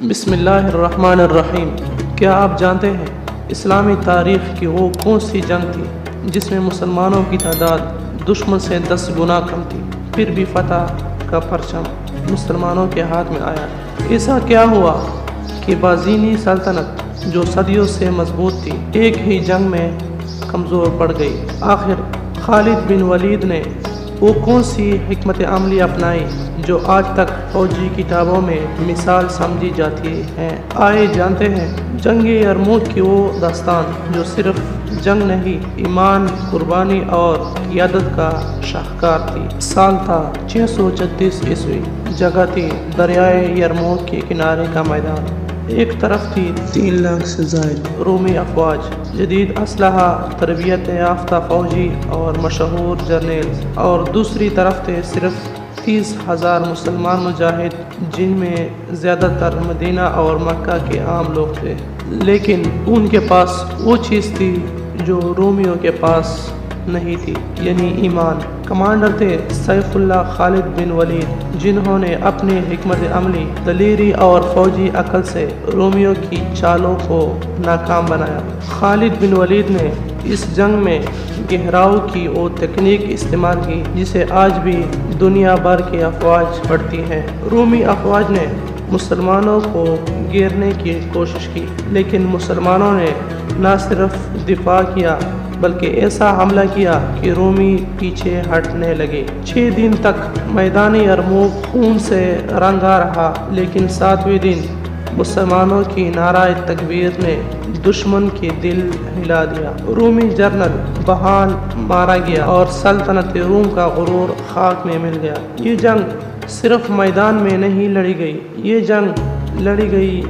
بسم اللہ الرحمن الرحیم۔ کیا آپ جانتے ہیں اسلامی تاریخ کی وہ کون سی جنگ تھی جس میں مسلمانوں کی تعداد دشمن سے 10 گنا کم تھی، پھر بھی فتح کا پرچم مسلمانوں کے ہاتھ میں آیا؟ ایسا کیا ہوا کہ بازینی سلطنت جو صدیوں سے مضبوط تھی ایک ہی جنگ میں کمزور پڑ گئی؟ آخر خالد بن ولید نے وہ کون سی حکمت عملی اپنائی جو آج تک فوجی کتابوں میں مثال سمجھی جاتی ہے؟ آئے جانتے ہیں جنگ یرموک کی وہ داستان جو صرف جنگ نہیں، ایمان، قربانی اور قیادت کا شاہکار تھی۔ سال تھا 636 عیسوی، جگہ تھی دریائے یرموک کے کنارے کا میدان۔ ایک طرف تھی 3 لاکھ سے زائد رومی افواج، جدید اسلحہ، تربیت یافتہ فوجی اور مشہور جرنیلز، اور دوسری طرف تھے صرف 30,000 مسلمان مجاہد، جن میں زیادہ تر مدینہ اور مکہ کے عام لوگ تھے۔ لیکن ان کے پاس وہ چیز تھی جو رومیوں کے پاس نہیں تھی، یعنی ایمان۔ کمانڈر تھے سیف اللہ خالد بن ولید، جنہوں نے اپنی حکمت عملی، دلیری اور فوجی عقل سے رومیوں کی چالوں کو ناکام بنایا۔ خالد بن ولید نے اس جنگ میں گہراؤ کی وہ تکنیک استعمال کی جسے آج بھی دنیا بھر کی افواج پڑھتی ہیں۔ رومی افواج نے مسلمانوں کو گھیرنے کی کوشش کی، لیکن مسلمانوں نے نہ صرف دفاع کیا بلکہ ایسا حملہ کیا کہ رومی پیچھے ہٹنے لگے۔ 6 دن تک میدان یرموک خون سے رنگا رہا، لیکن 7ویں دن مسلمانوں کی نعرہ تکبیر نے دشمن کے دل ہلا دیا۔ رومی جنرل بہان مارا گیا اور سلطنت روم کا غرور خاک میں مل گیا۔ یہ جنگ صرف میدان میں نہیں لڑی گئی، یہ جنگ لڑی گئی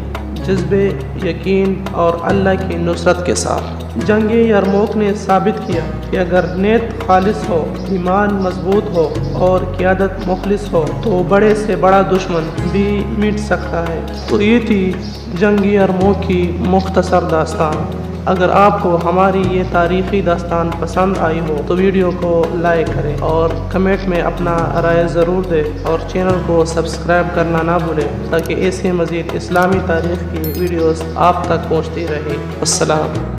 جذبے، یقین اور اللہ کی نصرت کے ساتھ۔ جنگ یرموک نے ثابت کیا کہ اگر نیت خالص ہو، ایمان مضبوط ہو اور قیادت مخلص ہو تو بڑے سے بڑا دشمن بھی مٹ سکتا ہے۔ تو یہ تھی جنگ یرموک کی مختصر داستان۔ اگر آپ کو ہماری یہ تاریخی داستان پسند آئی ہو تو ویڈیو کو لائک کریں اور کمنٹ میں اپنا رائے ضرور دیں، اور چینل کو سبسکرائب کرنا نہ بھولیں تاکہ ایسے مزید اسلامی تاریخ کی ویڈیوز آپ تک پہنچتی رہے۔ السلام۔